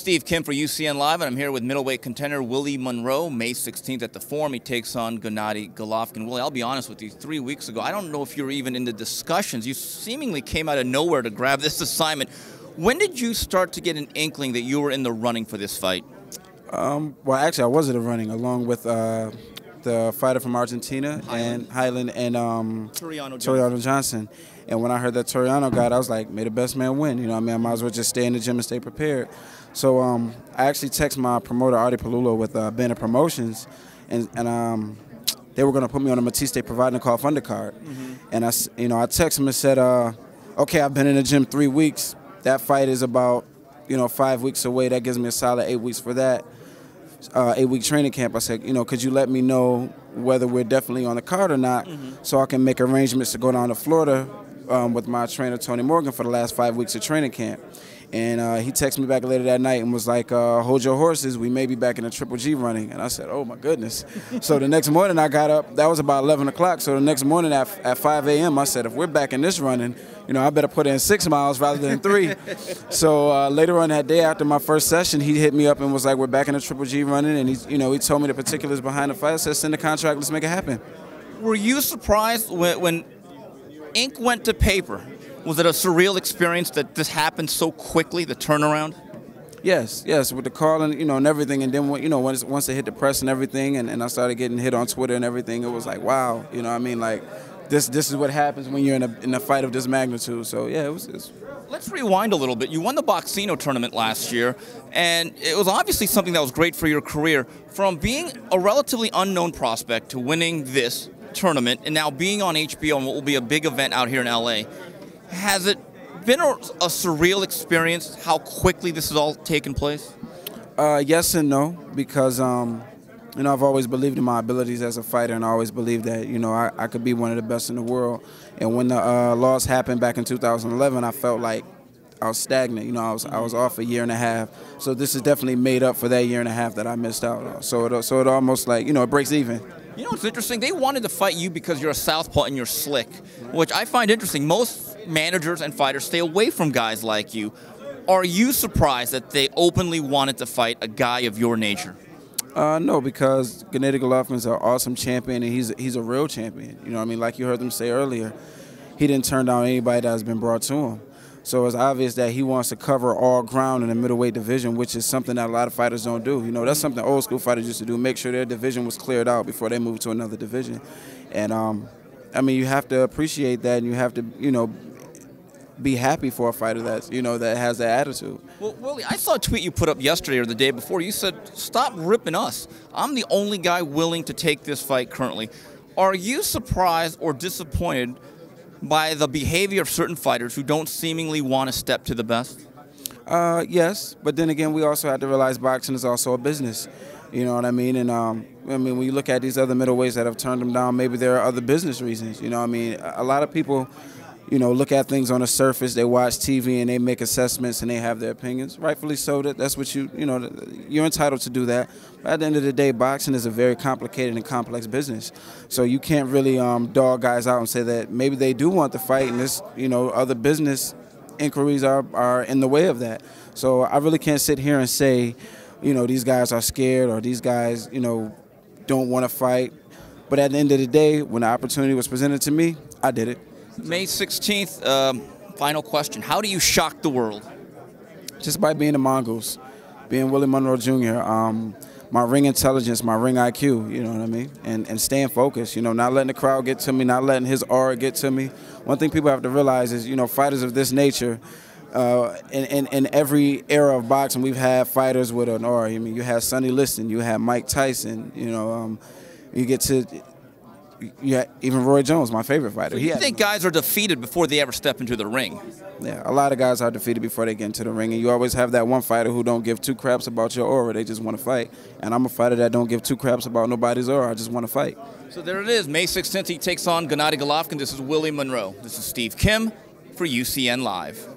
Steve Kim for UCN Live, and I'm here with middleweight contender Willie Monroe. May 16th at the Forum, he takes on Gennady Golovkin. Willie, I'll be honest with you, 3 weeks ago, I don't know if you were even in the discussions. You seemingly came out of nowhere to grab this assignment. When did you start to get an inkling that you were in the running for this fight? Well, actually, I was in the running along with the fighter from Argentina, Highland and Toriano Johnson. And when I heard that Toriano got, I was like, may the best man win. You know what I mean? I might as well just stay in the gym and stay prepared. So I actually texted my promoter, Artie Palulo, with Bennett Promotions, and they were going to put me on a Matiste Providing call undercard. And I texted him and said, okay, I've been in the gym 3 weeks. That fight is about 5 weeks away. That gives me a solid 8 weeks for that. 8-week training camp. I said, could you let me know whether we're definitely on the card or not, so I can make arrangements to go down to Florida with my trainer Tony Morgan for the last 5 weeks of training camp. And he texted me back later that night and was like, hold your horses, we may be back in the Triple G running. And I said, oh my goodness. So the next morning I got up, that was about 11 o'clock, so the next morning at 5 a.m. I said, if we're back in this running, I better put in 6 miles rather than 3. So later on that day after my first session, he hit me up and was like, we're back in the Triple G running, and he told me the particulars behind the fight. I said, send the contract, let's make it happen. Were you surprised when ink went to paper? Was it a surreal experience that this happened so quickly, the turnaround? Yes, with the call and everything, and then once it hit the press and everything, and I started getting hit on Twitter and everything, it was like, wow, like this is what happens when you're in a fight of this magnitude. So yeah, it was. Let's rewind a little bit. You won the Boxino tournament last year, and it was obviously something that was great for your career. From being a relatively unknown prospect to winning this tournament, and now being on HBO and what will be a big event out here in LA. Has it been a surreal experience how quickly this has all taken place? Yes and no, because I've always believed in my abilities as a fighter, and I always believed that I could be one of the best in the world. And when the loss happened back in 2011, I felt like I was stagnant. I was off a year and a half. So this is definitely made up for that year and a half that I missed out on. So it almost like it breaks even. What's interesting? They wanted to fight you because you're a southpaw and you're slick, which I find interesting. Most managers and fighters stay away from guys like you. Are you surprised that they openly wanted to fight a guy of your nature? No, because Gennady Golovkin is an awesome champion, and he's a real champion. Like you heard them say earlier, he didn't turn down anybody that has been brought to him. So it's obvious that he wants to cover all ground in the middleweight division, which is something that a lot of fighters don't do. That's something old school fighters used to do, make sure their division was cleared out before they moved to another division. And you have to appreciate that, and you have to, be happy for a fighter that's, that has that attitude. Well, Willie, I saw a tweet you put up yesterday or the day before. You said, stop ripping us. I'm the only guy willing to take this fight currently. Are you surprised or disappointed by the behavior of certain fighters who don't seemingly want to step to the best? Yes, but then again, we also have to realize boxing is also a business. You know what I mean? And when you look at these other middleweights that have turned them down, maybe there are other business reasons. A lot of people, look at things on the surface. They watch TV and they make assessments and they have their opinions. Rightfully so. That's what you're entitled to do that. But at the end of the day, boxing is a very complicated and complex business. So you can't really dog guys out and say that maybe they do want to fight, and this, other business inquiries are in the way of that. So I really can't sit here and say, these guys are scared or these guys, don't want to fight. But at the end of the day, when the opportunity was presented to me, I did it. May 16th, final question. How do you shock the world? Just by being a mongoose, being Willie Monroe Jr., my ring intelligence, my ring IQ, you know what I mean? And staying focused, not letting the crowd get to me, not letting his aura get to me. One thing people have to realize is, fighters of this nature, in every era of boxing, we've had fighters with an aura. You had Sonny Liston, you had Mike Tyson, you get to... Yeah, even Roy Jones, my favorite fighter. So you think guys are defeated before they ever step into the ring? Yeah, a lot of guys are defeated before they get into the ring, and you always have that one fighter who don't give two craps about your aura. They just want to fight. And I'm a fighter that don't give two craps about nobody's aura. I just want to fight. So there it is. May 16th, he takes on Gennady Golovkin. This is Willie Monroe. This is Steve Kim for UCN Live.